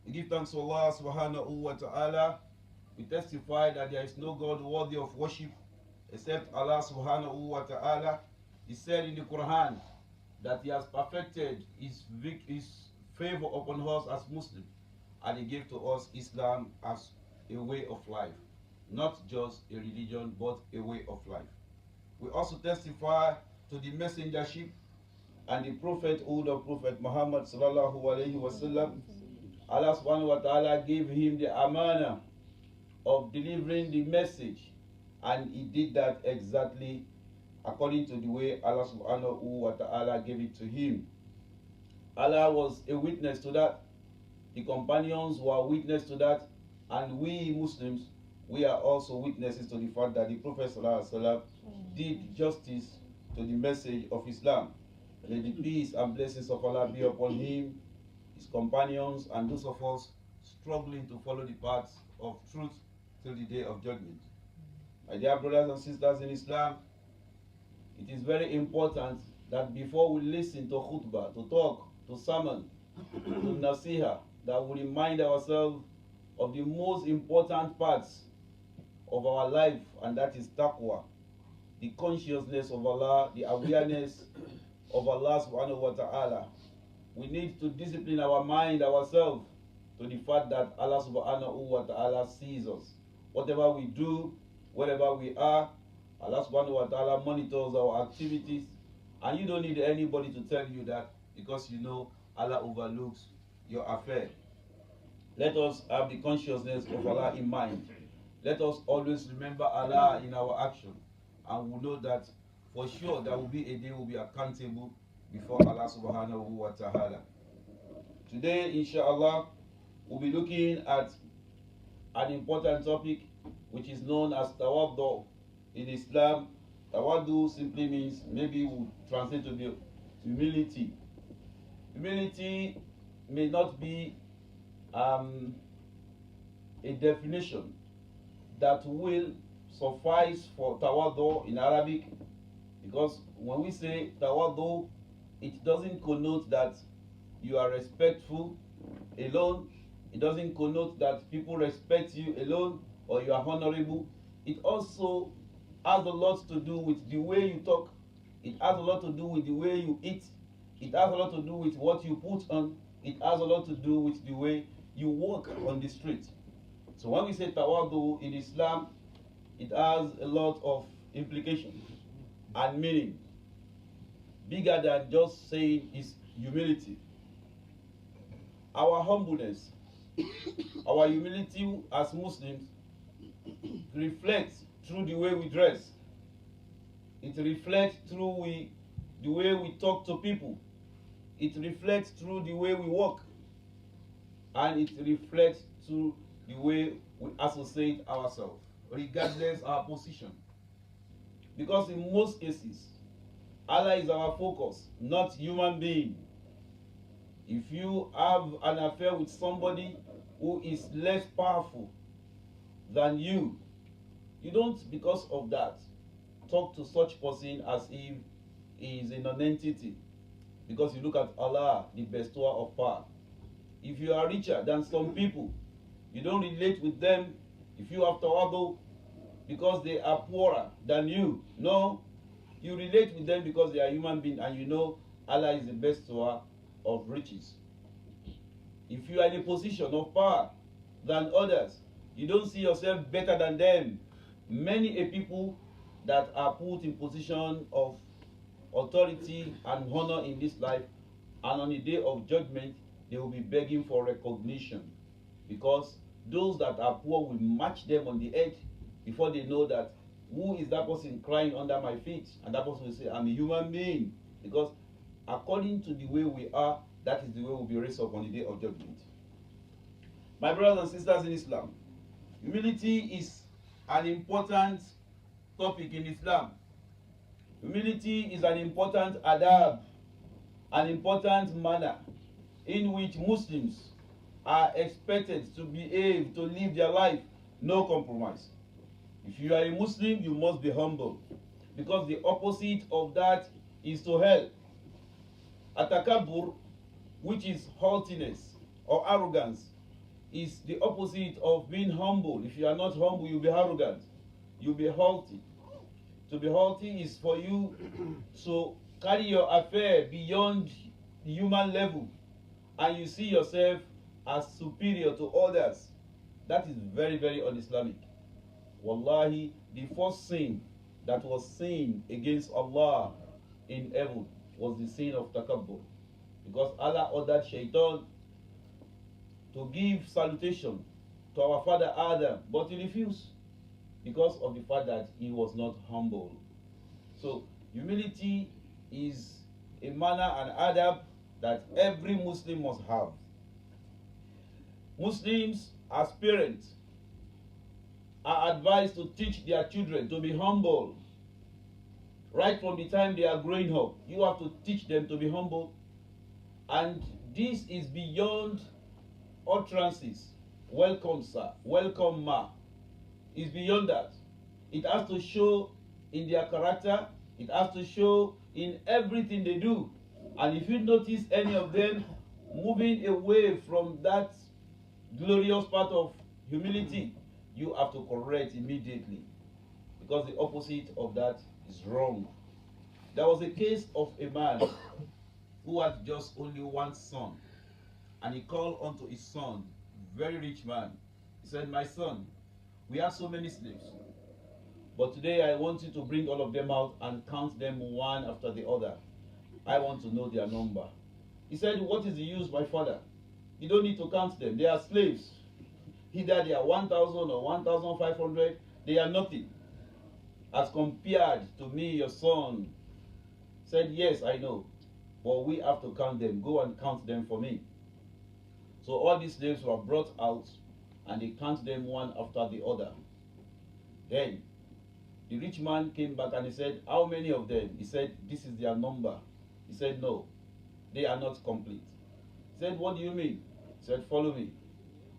We give thanks to Allah subhanahu wa ta'ala. We testify that there is no God worthy of worship except Allah subhanahu wa ta'ala. He said in the Quran that He has perfected His favor upon us as Muslims, and He gave to us Islam as a way of life, not just a religion, but a way of life. We also testify to the messengership and the prophethood of Prophet Muhammad sallallahu alaihi wasallam. Allah subhanahu wa ta'ala gave him the amana of delivering the message, and he did that exactly according to the way Allah subhanahu wa ta'ala gave it to him. Allah was a witness to that. The companions were witness to that, and we Muslims, we are also witnesses to the fact that the Prophet sallallahu alaihi wasallam did justice to the message of Islam. May the peace and blessings of Allah be upon him, his companions, and those of us struggling to follow the paths of truth till the day of judgment. My dear brothers and sisters in Islam, it is very important that before we listen to khutbah, to talk, to sermon, to nasiha, that we remind ourselves of the most important parts of our life, and that is taqwa, the consciousness of Allah, the awareness of Allah subhanahu wa ta'ala. We need to discipline our mind, ourselves, to the fact that Allah subhanahu wa ta'ala sees us. Whatever we do, wherever we are, Allah subhanahu wa ta'ala monitors our activities, and you don't need anybody to tell you that, because you know Allah overlooks your affair. Let us have the consciousness of Allah in mind. Let us always remember Allah in our action, and we know that for sure there will be a day we'll be accountable before Allah subhanahu wa ta'ala. Today, inshallah, we'll be looking at an important topic which is known as tawaddu in Islam. Tawaddu simply means, maybe we'll translate to be humility. Humility may not be a definition that will suffice for tawaddu in Arabic, because when we say tawaddu, it doesn't connote that you are respectful alone. It doesn't connote that people respect you alone or you are honorable. It also has a lot to do with the way you talk. It has a lot to do with the way you eat. It has a lot to do with what you put on. It has a lot to do with the way you walk on the street. So when we say tawaddu in Islam, it has a lot of implications and meaning, bigger than just saying is humility. Our humbleness, our humility as Muslims reflects through the way we dress. It reflects through the way we talk to people. It reflects through the way we walk. And it reflects through the way we associate ourselves, regardless our position. Because in most cases, Allah is our focus, not human being. If you have an affair with somebody who is less powerful than you, you don't, because of that, talk to such person as if he is a non-entity, because you look at Allah, the bestower of power. If you are richer than some people, you don't relate with them if you have tawadu because they are poorer than you. No, you relate with them because they are human beings, and you know Allah is the bestower of riches. If you are in a position of power than others, you don't see yourself better than them. Many people that are put in position of authority and honor in this life, and on the day of judgment, they will be begging for recognition, because those that are poor will match them on the edge before they know that who is that person crying under my feet, and that person will say, I'm a human being, because according to the way we are, that is the way we'll be raised up on the day of judgment. My brothers and sisters in Islam, humility is an important topic in Islam. Humility is an important adab, an important manner in which Muslims are expected to behave, to live their life, no compromise. If you are a Muslim, you must be humble, because the opposite of that is to hell. Atakabur, which is haughtiness or arrogance, is the opposite of being humble. If you are not humble, you'll be arrogant. You'll be haughty. To be haughty is for you to carry your affair beyond the human level, and you see yourself as superior to others. That is very, very un-Islamic. Wallahi, the first sin that was sin against Allah in heaven was the sin of takabbur. Because Allah ordered Shaitan to give salutation to our father Adam, but he refused because of the fact that he was not humble. So humility is a manner and adab that every Muslim must have. Muslims as parents are advised to teach their children to be humble. Right from the time they are growing up, you have to teach them to be humble. And this is beyond utterances. Welcome, sir. Welcome, ma. It's beyond that. It has to show in their character. It has to show in everything they do. And if you notice any of them moving away from that glorious part of humility, you have to correct immediately, because the opposite of that is wrong. There was a case of a man who had just only one son, and he called unto his son, very rich man. He said, my son, we have so many slaves, but today I want you to bring all of them out and count them one after the other. I want to know their number. He said, what is the use, my father? You don't need to count them. They are slaves. Either they are 1,000 or 1,500, they are nothing as compared to me, your son. Said, yes, I know, but we have to count them. Go and count them for me. So all these slaves were brought out, and they count them one after the other. Then the rich man came back and he said, how many of them? He said, this is their number. He said, no, they are not complete. He said, what do you mean? He said, follow me.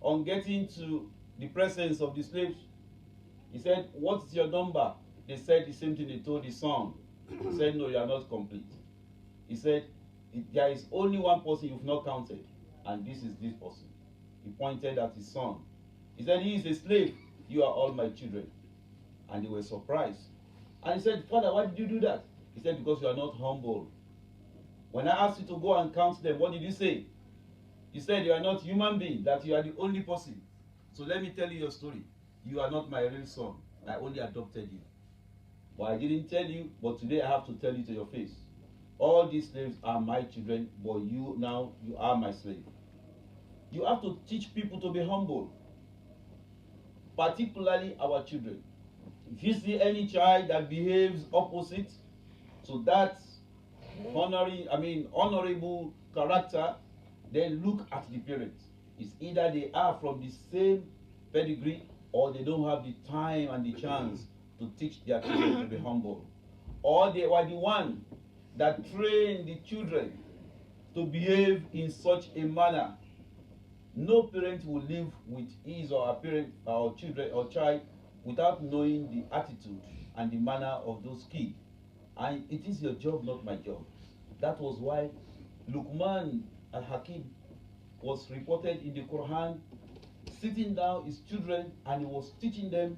On getting to the presence of the slaves, he said, what's your number? They said the same thing they told his son. He said, no, you are not complete. He said, there is only one person you've not counted, and this is this person. He pointed at his son. He said, he is a slave. You are all my children. And they were surprised. And he said, Father, why did you do that? He said, because you are not humble. When I asked you to go and count them, what did you say? You said you are not human being, that you are the only person. So let me tell you your story. You are not my real son. I only adopted you. But I didn't tell you, but today I have to tell you to your face. All these slaves are my children, but you now, you are my slave. You have to teach people to be humble, particularly our children. If you see any child that behaves opposite to that honorable character, then look at the parents. It's either they are from the same pedigree, or they don't have the time and the chance to teach their children to be humble. Or they were the one that trained the children to behave in such a manner. No parent will live with his or her parent or children or child without knowing the attitude and the manner of those kids. And it is your job, not my job. That was why Luqman al-Hakim was reported in the Quran sitting down his children, and he was teaching them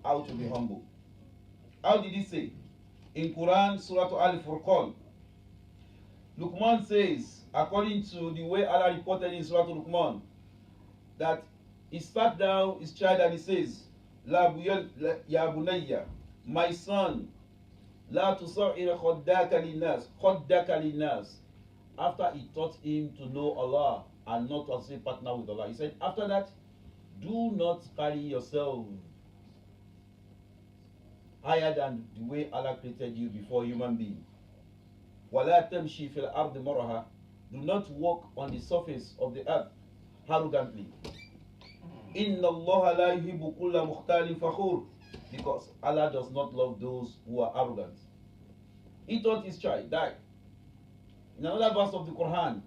how to be humble. How did he say? In Quran, Surah Al-Furqan, Luqman says, according to the way Allah reported in Surah Luqman, that he sat down his child and he says, Ya bunayya, my son, la tusa'ira khaddaka linnas. After he taught him to know Allah and not to say partner with Allah, he said, after that, do not carry yourself higher than the way Allah created you before human being. وَلَا تَمْشِي فِي الْأَرْضِ مَرَحًا. Do not walk on the surface of the earth arrogantly. إِنَّ اللَّهَ لَا يُحِبُّ كُلَّ مُخْتَالٍ فَخُورٍ. Because Allah does not love those who are arrogant. He taught his child that. In another verse of the Quran,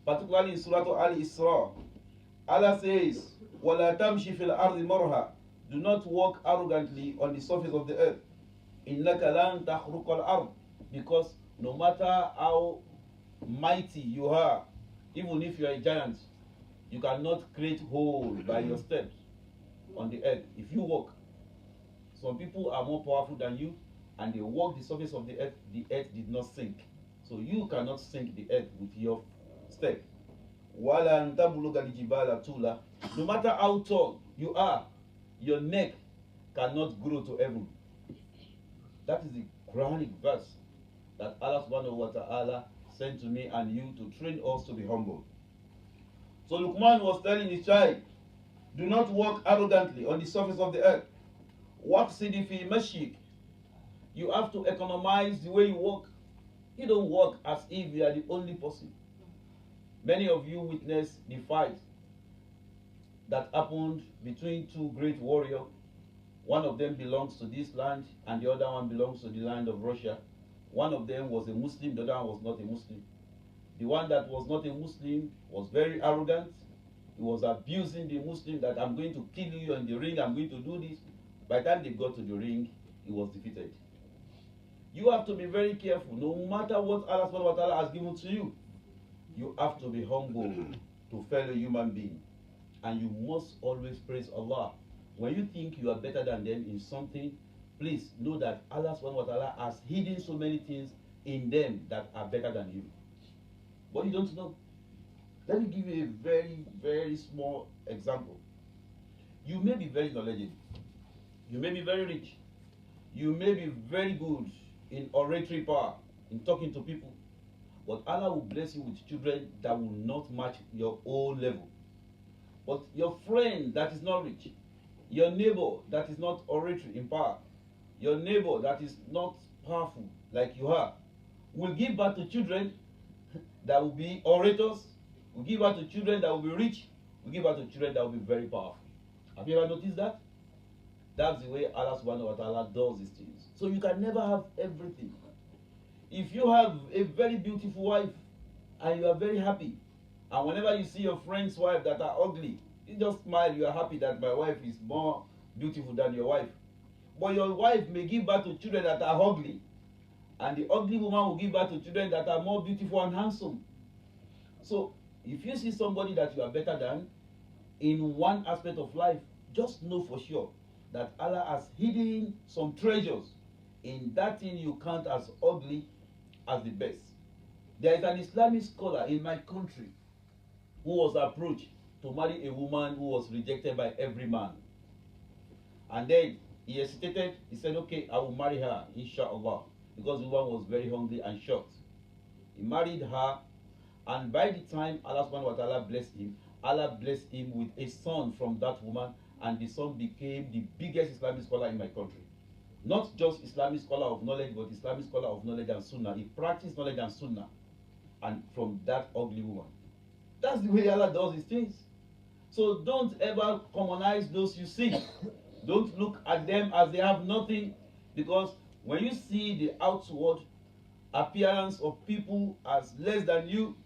particularly in Surah Al-Isra, Allah says, وَلَا تَمْشِي فِي الْأَرْضِ مَرَحًا. Do not walk arrogantly on the surface of the earth. إِنَّكَ لَن تَخْرُقَ الْأَرْضِ. Because no matter how mighty you are, even if you are a giant, You cannot create hole by your steps on the earth. If you walk, some people are more powerful than you, and they walk the surface of the earth did not sink. So you cannot sink the earth with your step. وَلَن تَبْلُغَ الْجِبَالَ طُولًا. No matter how tall you are, your neck cannot grow to heaven. That is the Quranic verse that Allah subhanahu wa ta'ala sent to me and you to train us to be humble. So Luqman was telling his child, do not walk arrogantly on the surface of the earth. وَقْصِدِ فِي مَشْيِكَ. You have to economize the way you walk. You don't walk as if you are the only person. Many of you witnessed the fight that happened between two great warriors. One of them belongs to this land and the other one belongs to the land of Russia. One of them was a Muslim, the other one was not a Muslim. The one that was not a Muslim was very arrogant. He was abusing the Muslim that I'm going to kill you in the ring, I'm going to do this. By the time they got to the ring, he was defeated. You have to be very careful. No matter what Allah subhanahu wa ta'ala has given to you, you have to be humble to fellow human beings. And you must always praise Allah. When you think you are better than them in something, please know that Allah subhanahu wa ta'ala has hidden so many things in them that are better than you. But you don't know. Let me give you a very, very small example. You may be very knowledgeable. You may be very rich. You may be very good in oratory power, in talking to people. But Allah will bless you with children that will not match your own level. But your friend that is not rich, your neighbor that is not oratory in power, your neighbor that is not powerful like you are, will give birth to children that will be orators, will give birth to children that will be rich, will give birth to children that will be very powerful. Have you ever noticed that? That's the way Allah subhanahu wa ta'ala does these things. So you can never have everything. If you have a very beautiful wife and you are very happy, and whenever you see your friend's wife that are ugly, you just smile, you are happy that my wife is more beautiful than your wife. But your wife may give birth to children that are ugly, and the ugly woman will give birth to children that are more beautiful and handsome. So if you see somebody that you are better than in one aspect of life, just know for sure that Allah has hidden some treasures in that thing you count as ugly as the best. There is an Islamic scholar in my country who was approached to marry a woman who was rejected by every man. And then he hesitated. He said, okay, I will marry her, inshallah, because the woman was very hungry and shocked. He married her, and by the time Allah subhanahu wa ta'ala blessed him, Allah blessed him with a son from that woman, and the son became the biggest Islamic scholar in my country. Not just Islamic scholar of knowledge, but Islamic scholar of knowledge and sunnah. He practiced knowledge and sunnah, and from that ugly woman. That's the way Allah does his things. So don't ever commonize those you see. Don't look at them as they have nothing, because when you see the outward appearance of people as less than you,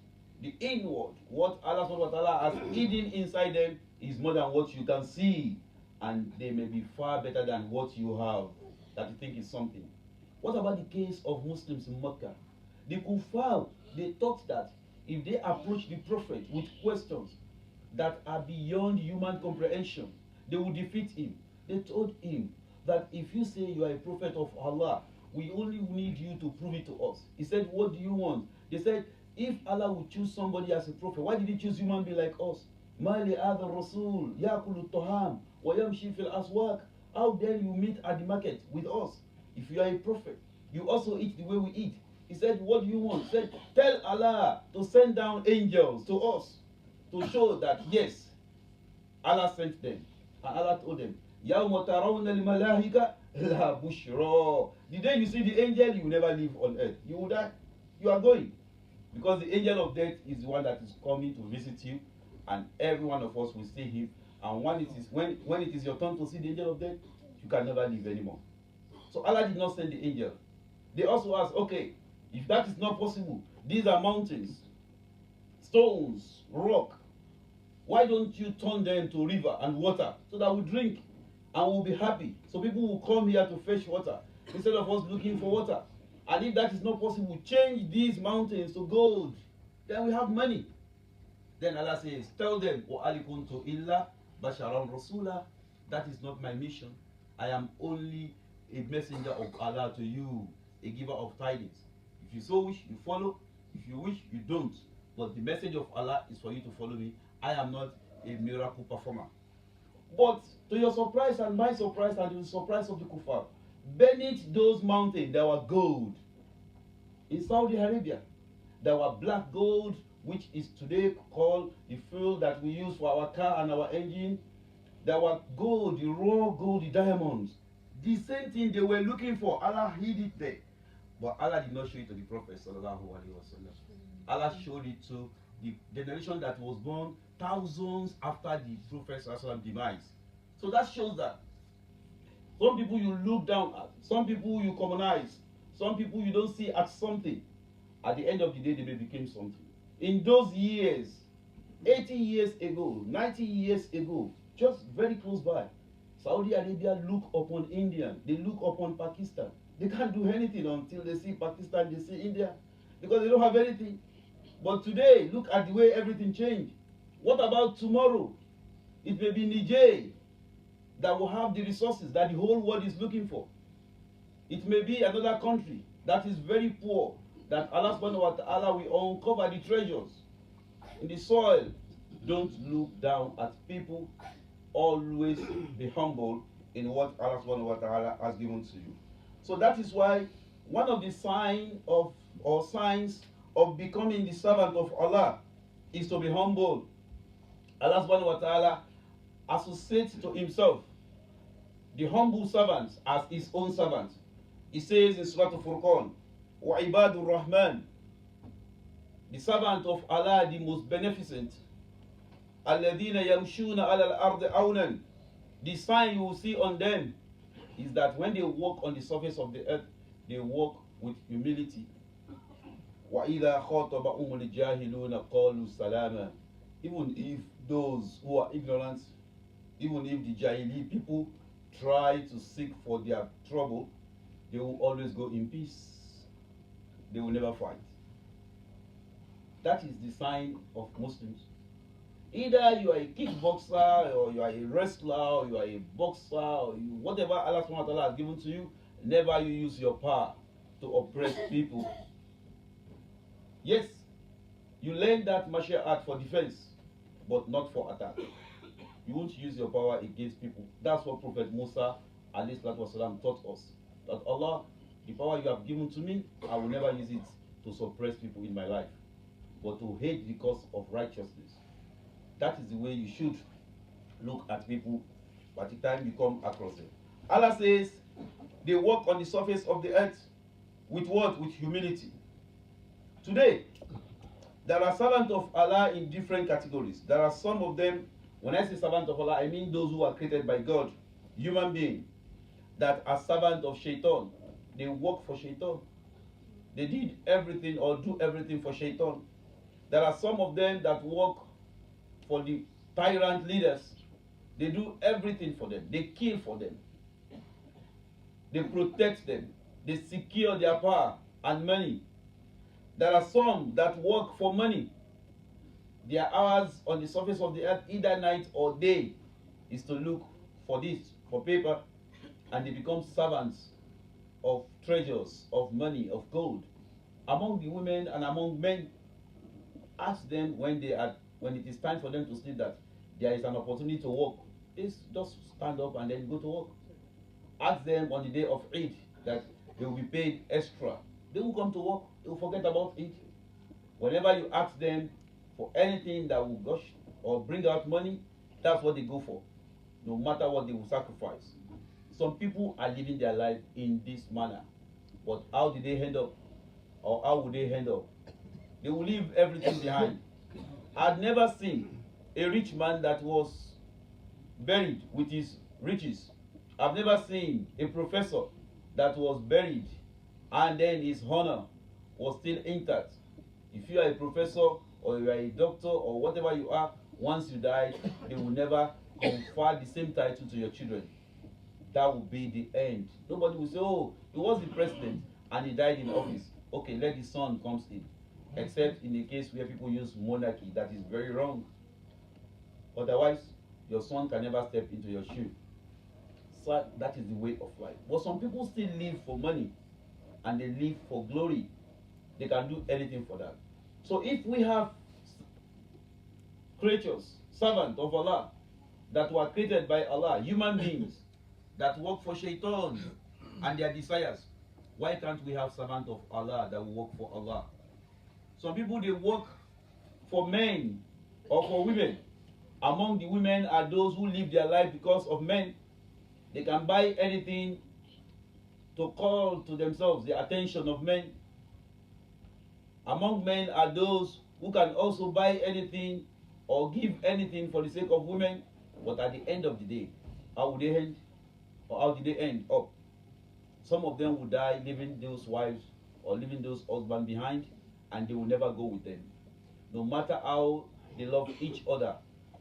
the inward, what Allah subhanahu wa ta'ala has hidden inside them, is more than what you can see, and they may be far better than what you have that you think is something. What about the case of Muslims in Mecca? The kuffar, they thought that if they approach the prophet with questions that are beyond human comprehension, they will defeat him. They told him that if you say you are a prophet of Allah, we only need you to prove it to us. He said, what do you want? They said, if Allah would choose somebody as a prophet, why did he choose human being like us? Mali Adha Rasul, Yakulu Toham, Wayamshi fil Aswak. How dare you meet at the market with us? If you are a prophet, you also eat the way we eat. He said, what do you want? He said, tell Allah to send down angels to us to show that, yes, Allah sent them. And Allah told them, يَوْمَ تَرَوْنَ الْمَلَائِكَةَ لَا بُشْرَى. The day you see the angel, you will never live on earth. You will die. You are going. Because the angel of death is the one that is coming to visit you, and every one of us will see him. And when it is your turn to see the angel of death, you can never live anymore. So Allah did not send the angel. They also asked, okay, if that is not possible, these are mountains, stones, rock. Why don't you turn them to river and water so that we drink and we'll be happy? So people will come here to fetch water instead of us looking for water. And if that is not possible, change these mountains to gold. Then we have money. Then Allah says, tell them, O alikuntu illa basharan rasula. That is not my mission. I am only a messenger of Allah to you, a giver of tidings. If you so wish, you follow. If you wish, you don't. But the message of Allah is for you to follow me. I am not a miracle performer. But to your surprise and my surprise and the surprise of the kuffar, beneath those mountains there were gold. In Saudi Arabia, there were black gold, which is today called the fuel that we use for our car and our engine. There were gold, the raw gold, the diamonds. The same thing they were looking for, Allah hid it there. But Allah did not show it to the Prophet sallallahu alaihi wasallam. Allah showed it to the generation that was born thousands after the Prophet sallallahu alaihi wasallam demise. So that shows that some people you look down at, some people you commonize, some people you don't see as something. At the end of the day, they may become something. In those years, 80 years ago, 90 years ago, just very close by, Saudi Arabia look upon India, they look upon Pakistan. They can't do anything until they see Pakistan, they see India, because they don't have anything. But today, look at the way everything changed. What about tomorrow? It may be Niger that will have the resources that the whole world is looking for. It may be another country that is very poor, that Allah subhanahu wa ta'ala will uncover the treasures in the soil. Don't look down at people. Always be humble in what Allah subhanahu wa ta'ala has given to you. So that is why one of the signs of becoming the servant of Allah is to be humble. Allah subhanahu wa ta'ala associates to himself the humble servants as his own servant. He says in Surah Al-Furqan, وَعِبَادُ الرَّحْمَنِ, the servant of Allah, the most beneficent, الَّذِينَ يَمْشُونَ عَلَى الْأَرْضِ عَوْنًا, the sign you will see on them is that when they walk on the surface of the earth, they walk with humility. وَإِذَا خَاطَبَهُمُ الْجَاهِلُونَ قَالُوا سَلَامًا, even if those who are ignorant, even if the Jahili people try to seek for their trouble, they will always go in peace. They will never fight. That is the sign of Muslims. Either you are a kickboxer, or you are a wrestler, or you are a boxer, or you, whatever Allah subhanahu wa ta'ala has given to you, never you use your power to oppress people. Yes, you learn that martial art for defense, but not for attack. You won't use your power against people. That's what Prophet Musa alayhi salatu wasalam taught us. That Allah, the power you have given to me, I will never use it to suppress people in my life, but to hate the cause of righteousness. That is the way you should look at people by the time you come across them. Allah says they walk on the surface of the earth with what? With humility. Today, there are servants of Allah in different categories. There are some of them, when I say servants of Allah, I mean those who are created by God, human beings, that are servants of Shaitan. They work for Shaitan. They did everything or do everything for Shaitan. There are some of them that work for the tyrant leaders. They do everything for them. They kill for them. They protect them. They secure their power and money. There are some that work for money. Their hours on the surface of the earth, either night or day, is to look for this, for paper, and they become servants of treasures, of money, of gold. Among the women and among men, ask them when it is time for them to sleep that there is an opportunity to work. They just stand up and then go to work. Ask them on the day of Eid that they will be paid extra. They will come to work. They will forget about it. Whenever you ask them for anything that will gush or bring out money, that's what they go for. No matter what, they will sacrifice. Some people are living their life in this manner. But how did they end up? Or how would they end up? They will leave everything behind. I've never seen a rich man that was buried with his riches. I've never seen a professor that was buried and then his honor was still intact. If you are a professor or you are a doctor or whatever you are, once you die, they will never confer the same title to your children. That will be the end. Nobody will say, oh, he was the president and he died in office. Okay, let the son comes in. except in a case where people use monarchy. That is very wrong. Otherwise, your son can never step into your shoe. So that is the way of life. But some people still live for money and they live for glory. They can do anything for that. So if we have creatures, servants of Allah, that were created by Allah, human beings that work for shaitan and their desires, why can't we have servants of Allah that will work for Allah? Some people, they work for men or for women. Among the women are those who live their life because of men. They can buy anything to call to themselves the attention of men. Among men are those who can also buy anything or give anything for the sake of women. But at the end of the day, how would they end? Or how did they end up? Some of them will die leaving those wives or leaving those husbands behind, and they will never go with them. No matter how they love each other,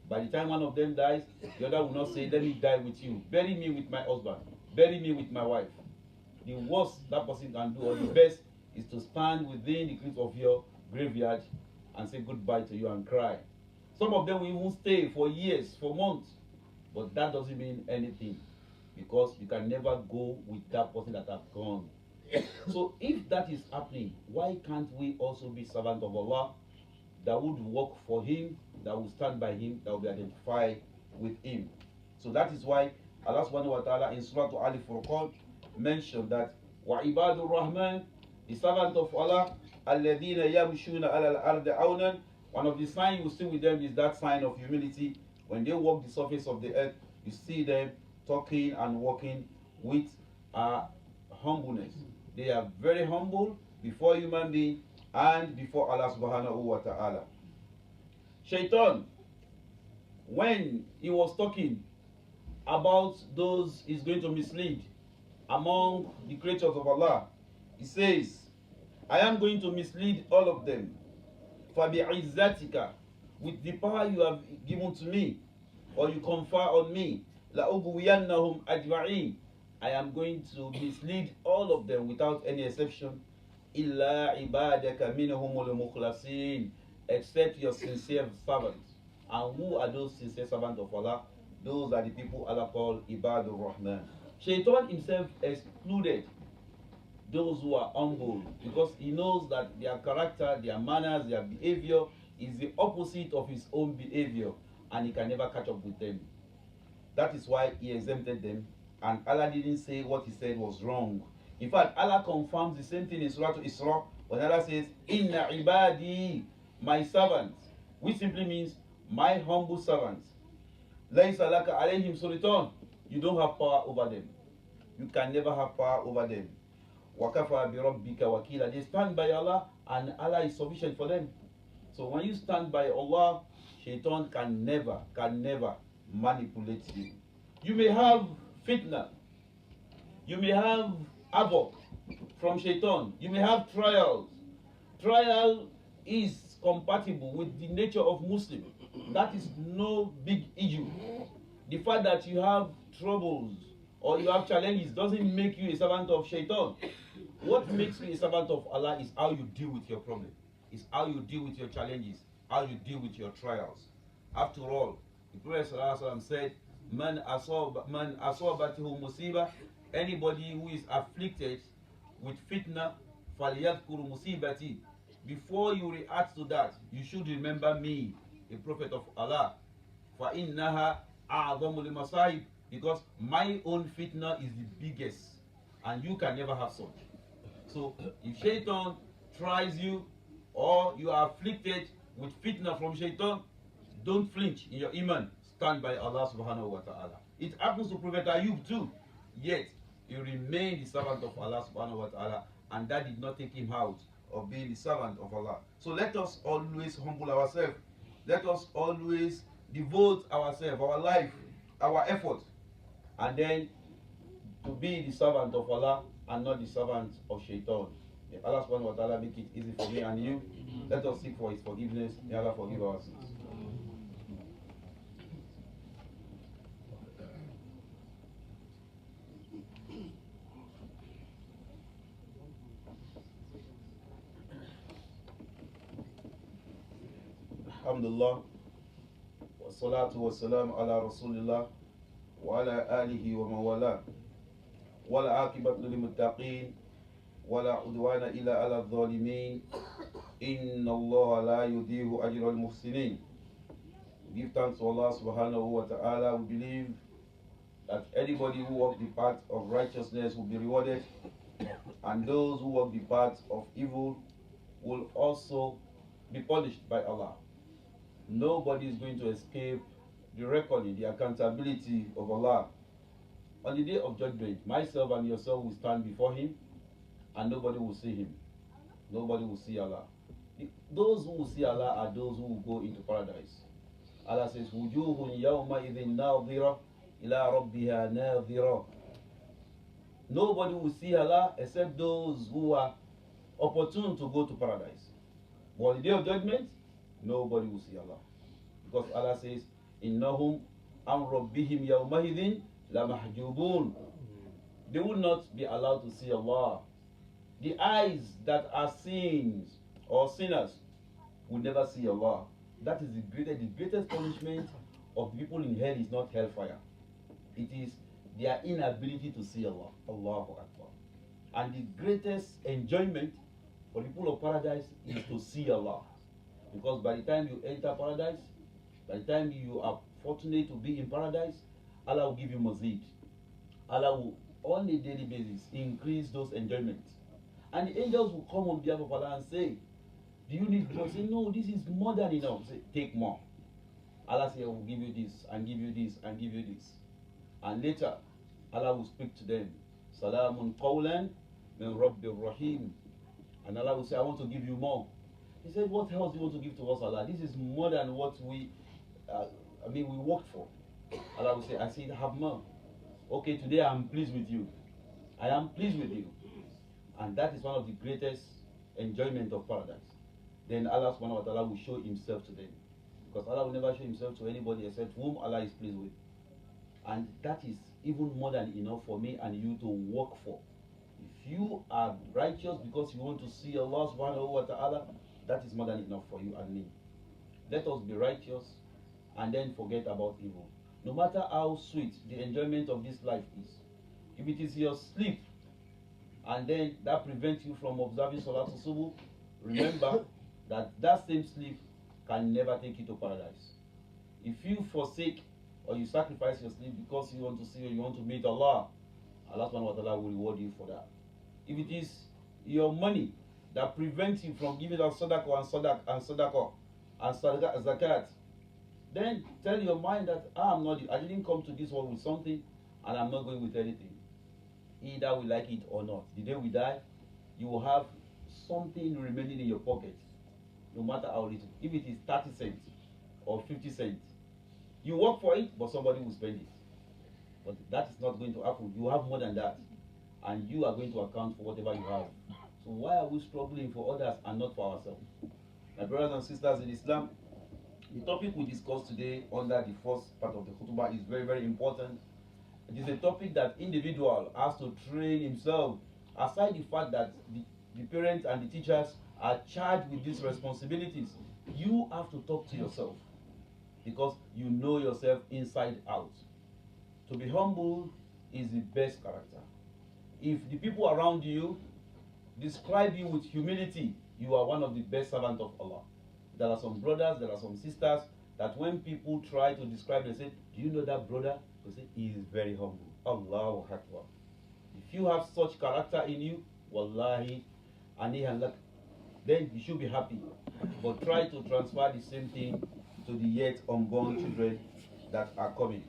by the time one of them dies, the other will not say, let me die with you. Bury me with my husband. Bury me with my wife. The worst that person can do, or the best, is to stand within the cliff of your graveyard and say goodbye to you and cry. Some of them will even stay for years, for months. But that doesn't mean anything, because you can never go with that person that have gone. So if that is happening, why can't we also be servants of Allah that would work for Him, that will stand by Him, that will be identified with Him? So that is why Allah subhanahu wa ta'ala in Surah Al-Furqan mentioned that وَعِبَادُ الرَّحْمَنِ, the servant of Allah, الَّذِينَ يَمْشُونَ عَلَى الْأَرْضِ عَوْنًا. One of the signs you see with them is that sign of humility. When they walk the surface of the earth, you see them talking and walking with humbleness. They are very humble before human being and before Allah subhanahu wa ta'ala. Shaitan, when he was talking about those he's going to mislead among the creatures of Allah, he says, I am going to mislead all of them. فَبِعِزَّتِكَ, with the power you have given to me, or you confer on me, لَأُغْوِيَنَّهُمْ أَجْمَعِينَ, I am going to mislead all of them without any exception. إِلَّا عِبَادَكَ مِنْهُمُ الْمُخْلَصِينَ, except your sincere servants. And who are those sincere servants of Allah? Those are the people Allah called Ibadur Rahman. Shaitan himself excluded those who are humble, because he knows that their character, their manners, their behavior is the opposite of his own behavior, and he can never catch up with them. That is why he exempted them, and Allah didn't say what he said was wrong. In fact, Allah confirms the same thing in Surah Isra when Allah says, Inna ibadi, my servants, which simply means my humble servants. Laysa laka alayhim sultan, you don't have power over them. You can never have power over them. Wakafa bi rabbika wakila, they stand by Allah and Allah is sufficient for them. So when you stand by Allah, Shaitan can never manipulate you. You may have fitna, you may have havoc from Shaitan, you may have trials. Trial is compatible with the nature of Muslim. That is no big issue. The fact that you have troubles or you have challenges doesn't make you a servant of Shaitan. What makes you a servant of Allah is how you deal with your problem. It's how you deal with your challenges, how you deal with your trials. After all, the Prophet ﷺ said, Man asabatihu musiba, anybody who is afflicted with fitna, falyadhkur musibati. Before you react to that, you should remember me, a prophet of Allah. فَإِنَّهَا أَعْظَمُ لِمَصَائِبِ, because my own fitna is the biggest, and you can never have such. So if Shaitan tries you, or you are afflicted with fitna from Shaitan, don't flinch in your iman. Stand by Allah subhanahu wa ta'ala. It happens to Prophet Ayub too. Yet he remained the servant of Allah subhanahu wa ta'ala, and that did not take him out of being the servant of Allah. So let us always humble ourselves. Let us always devote ourselves, our life, our effort, and then to be the servant of Allah and not the servant of Shaitan. May Allah subhanahu wa ta'ala make it easy for me and you. Let us seek for His forgiveness. May Allah forgive our sins. Alhamdulillah, wa salatu wa salam ala rasulillah wa ala alihi wa mawala wa la akibatu lil muttaqin wa la udwana illa ala dhalimin. Inna Allah la yudihu ajra al muhsinin. Give thanks to Allah subhanahu wa ta'ala. We believe that anybody who walks the path of righteousness will be rewarded, and those who walk the path of evil will also be punished by Allah. Nobody is going to escape the reckoning, the accountability of Allah. On the day of judgment, myself and yourself will stand before Him, and nobody will see Him. Nobody will see Allah. Those who will see Allah are those who will go into paradise. Allah says, وُجُوهٌ يَوْمَئِذٍ نَاظِرَةٌ إِلَىٰ رَبِّهَا نَاظِرَةٌ. Nobody will see Allah except those who are opportune to go to paradise. But on the day of judgment, nobody will see Allah. Because Allah says, إِنَّهُمْ عَنْ رَبِّهِمْ يَوْمَئِذٍ لَمَحْجُوبُونَ. They will not be allowed to see Allah. The eyes that are sins or sinners will never see Allah. That is the greatest punishment of the people in hell is not hellfire. It is their inability to see Allah. Allahu Akbar. And the greatest enjoyment for the people of paradise is to see Allah. Because by the time you enter paradise, by the time you are fortunate to be in paradise, Allah will give you mazid. Allah will, on a daily basis, increase those enjoyments. And the angels will come on behalf of Allah and say, do you need more? Say, no, this is more than enough. Say, take more. Allah says, I will give you this, and give you this, and give you this. And later, Allah will speak to them. Salamun qawlan min Rabbir Rahim. And Allah will say, I want to give you more. He said, what else do you want to give to us, Allah? This is more than what we worked for. Allah will say, I said, have more. Okay, today I am pleased with you. I am pleased with you. And that is one of the greatest enjoyment of paradise. Then Allah subhanahu wa ta'ala will show Himself to them. Because Allah will never show Himself to anybody except whom Allah is pleased with. And that is even more than enough for me and you to work for. If you are righteous because you want to see Allah subhanahu wa ta'ala, that is more than enough for you and me. Let us be righteous and then forget about evil. No matter how sweet the enjoyment of this life is, if it is your sleep and then that prevents you from observing Salatul Subuh, remember that same sleep can never take you to paradise. If you forsake or you sacrifice your sleep because you want to see or you want to meet Allah, Allah subhanahu wa ta'ala will reward you for that. If it is your money that prevents you from giving out sadaqah and zakat, then tell your mind that I didn't come to this world with something and I'm not going with anything. Either we like it or not. The day we die, you will have something remaining in your pocket, no matter how little. If it is 30 cents or 50 cents, you work for it, but somebody will spend it. But that is not going to happen. You have more than that, and you are going to account for whatever you have. So why are we struggling for others and not for ourselves? My brothers and sisters in Islam, the topic we discussed today under the first part of the khutbah is very, very important. It is a topic that individual has to train himself. Aside the fact that the parents and the teachers are charged with these responsibilities, you have to talk to yourself because you know yourself inside out. To be humble is the best character. If the people around you describe you with humility, you are one of the best servants of Allah. There are some brothers, there are some sisters that when people try to describe, they say, do you know that brother? They say, he is very humble. Allahu Akbar. If you have such character in you, wallahi, then you should be happy. But try to transfer the same thing to the yet unborn children that are coming.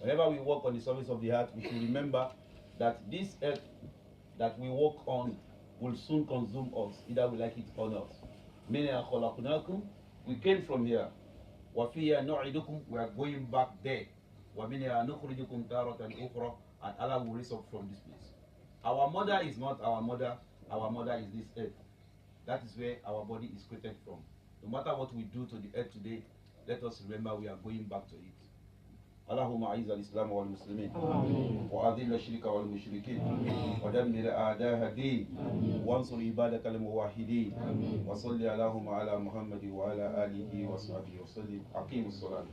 Whenever we work on the surface of the earth, we should remember that this earth that we walk on will soon consume us, either we like it or not. We came from here. We are going back there. And Allah will raise up from this place. Our mother is not our mother is this earth. That is where our body is created from. No matter what we do to the earth today, let us remember we are going back to it. اللهم أعز الإسلام والمسلمين آمين. وأذل الشرك والمشركين آمين. ودمر أعداء الدين وانصر عبادك الموحدين وصل اللهم على محمد وعلى آله وصحبه وسلم. أقيموا الصلاة.